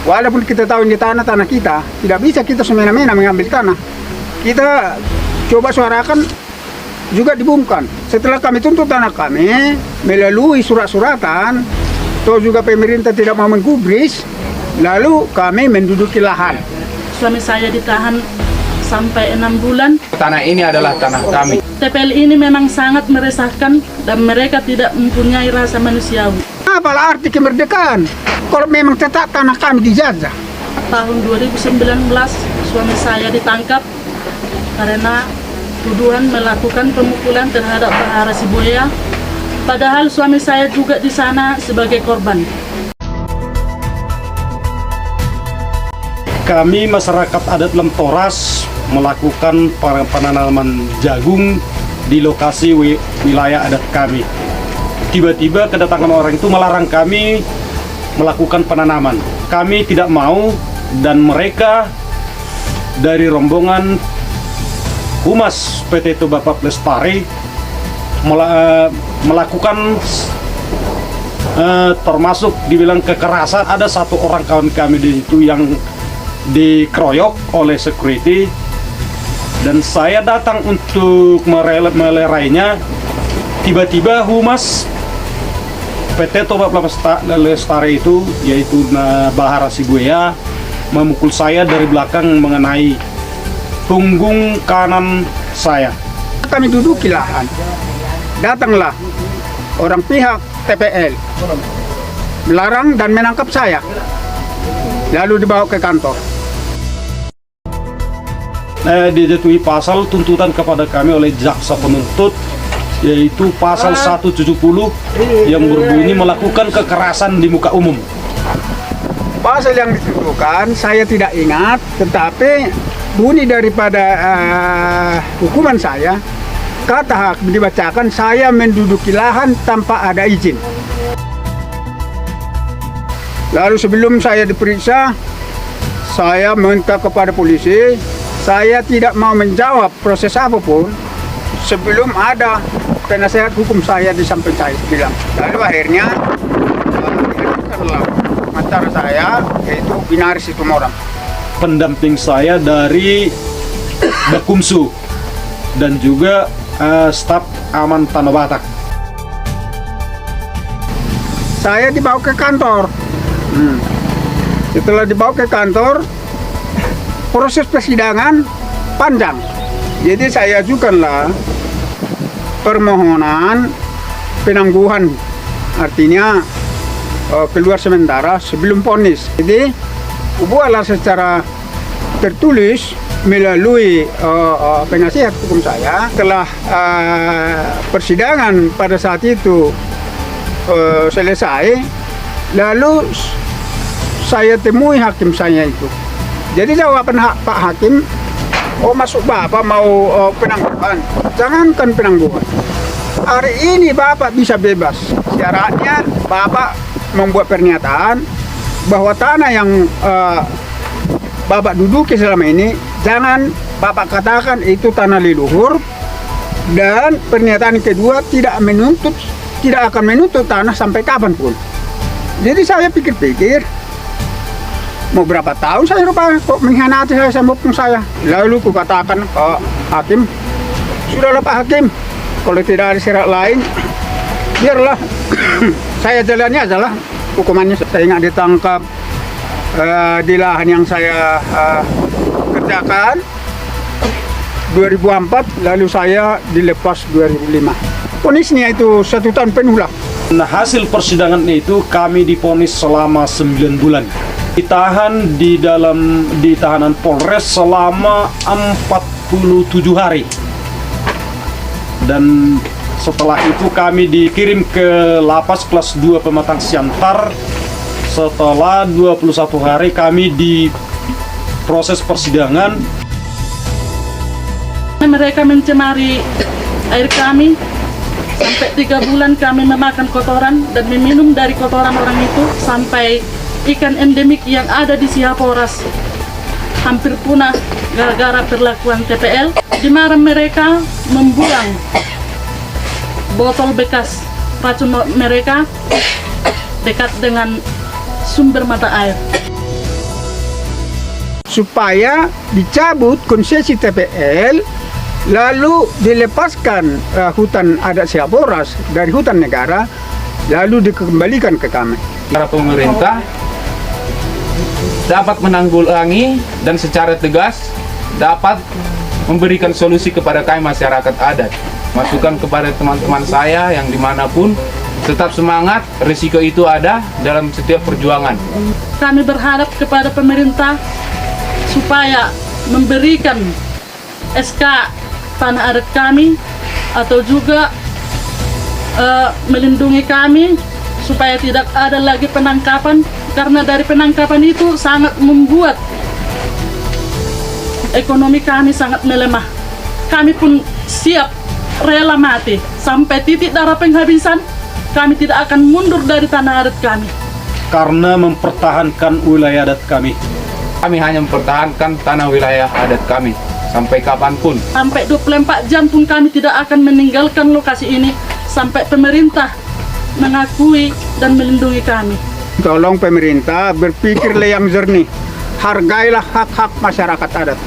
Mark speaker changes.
Speaker 1: Walaupun kita tahu ini tanah kita, tidak bisa kita semena-mena mengambil tanah. Kita coba suarakan juga dibungkan. Setelah kami tuntut tanah kami melalui surat-suratan, toh juga pemerintah tidak mau menggubris, lalu kami menduduki lahan.
Speaker 2: Suami saya ditahan sampai 6 bulan.
Speaker 3: Tanah ini adalah tanah kami.
Speaker 2: TPL ini memang sangat meresahkan dan mereka tidak mempunyai rasa manusiawi.
Speaker 1: Apalah arti kemerdekaan kalau memang tetap tanah kami dijajah?
Speaker 2: Tahun 2019 suami saya ditangkap karena tuduhan melakukan pemukulan terhadap Bahara Sibuaya. Padahal suami saya juga di sana sebagai korban.
Speaker 4: Kami masyarakat adat Lemtoras melakukan penanaman jagung di lokasi wilayah adat kami. Tiba-tiba kedatangan orang itu melarang kami melakukan penanaman. Kami tidak mau dan mereka dari rombongan Humas PT Toba Lestari melakukan termasuk dibilang kekerasan. Ada satu orang kawan kami di situ yang dikeroyok oleh security dan saya datang untuk melerainya. Tiba-tiba Humas PT Toba Lestari itu, yaitu Bahara Sibuaya, memukul saya dari belakang mengenai punggung kanan saya.
Speaker 1: Kami duduki lahan. Datanglah orang pihak TPL melarang dan menangkap saya, lalu dibawa ke kantor.
Speaker 4: Dijatuhi pasal tuntutan kepada kami oleh jaksa penuntut, yaitu pasal 170 yang berbunyi melakukan kekerasan di muka umum.
Speaker 1: Pasal yang dituduhkan saya tidak ingat, tetapi bunyi daripada hukuman saya, kata hakim dibacakan saya menduduki lahan tanpa ada izin. Lalu sebelum saya diperiksa, saya minta kepada polisi, saya tidak mau menjawab proses apapun sebelum ada penasehat hukum saya di samping saya bilang. Lalu akhirnya diajukanlah antara saya yaitu Binaris Situmorang,
Speaker 4: pendamping saya dari Bakumsu dan juga staf aman Tanah Batak.
Speaker 1: Saya dibawa ke kantor. Setelah dibawa ke kantor, proses persidangan panjang. Jadi saya ajukanlah permohonan penangguhan, artinya keluar sementara sebelum vonis. Jadi buatlah secara tertulis melalui penasihat hukum saya. Setelah persidangan pada saat itu selesai, lalu saya temui hakim saya itu. Jadi jawaban Pak Hakim, oh masuk Bapak mau penangguhan, jangankan penangguhan. Hari ini Bapak bisa bebas. Syaratnya Bapak membuat pernyataan bahwa tanah yang Bapak duduki selama ini, jangan Bapak katakan itu tanah leluhur. Dan pernyataan kedua tidak akan menuntut tanah sampai kapanpun. Jadi saya pikir-pikir, mau berapa tahun saya lupa kok mengkhianati saya sama hukum saya. Lalu ku katakan ke hakim, sudahlah Pak Hakim, kalau tidak ada syarat lain, biarlah saya jalani aja lah hukumannya. Saya ingat ditangkap di lahan yang saya kerjakan 2004, lalu saya dilepas 2005. Vonisnya itu 1 tahun penuh lah.
Speaker 4: Nah, hasil persidangan itu kami divonis selama 9 bulan. Ditahan di tahanan Polres selama 47 hari. Dan setelah itu kami dikirim ke lapas kelas 2 Pematang Siantar. Setelah 21 hari kami di proses persidangan.
Speaker 2: Mereka mencemari air kami. Sampai 3 bulan kami memakan kotoran dan meminum dari kotoran orang itu, sampai ikan endemik yang ada di Siaporas hampir punah gara-gara perlakuan TPL. Di mana mereka membuang botol bekas racun mereka dekat dengan sumber mata air.
Speaker 1: supaya dicabut konsesi TPL lalu dilepaskan hutan adat Siaporas dari hutan negara lalu dikembalikan ke kami.
Speaker 3: Para pemerintah dapat menanggulangi dan secara tegas dapat memberikan solusi kepada kami masyarakat adat. Masukan kepada teman-teman saya yang dimanapun, tetap semangat, risiko itu ada dalam setiap perjuangan.
Speaker 2: Kami berharap kepada pemerintah supaya memberikan SK tanah adat kami atau juga melindungi kami supaya tidak ada lagi penangkapan, karena dari penangkapan itu sangat membuat ekonomi kami sangat melemah. Kami pun siap rela mati sampai titik darah penghabisan. Kami tidak akan mundur dari tanah adat kami
Speaker 4: karena mempertahankan wilayah adat kami.
Speaker 3: Kami hanya mempertahankan tanah wilayah adat kami sampai kapanpun.
Speaker 2: Sampai 24 jam pun kami tidak akan meninggalkan lokasi ini sampai pemerintah mengakui dan melindungi kami.
Speaker 1: Tolong pemerintah berpikirlah yang jernih, hargailah hak-hak masyarakat adat.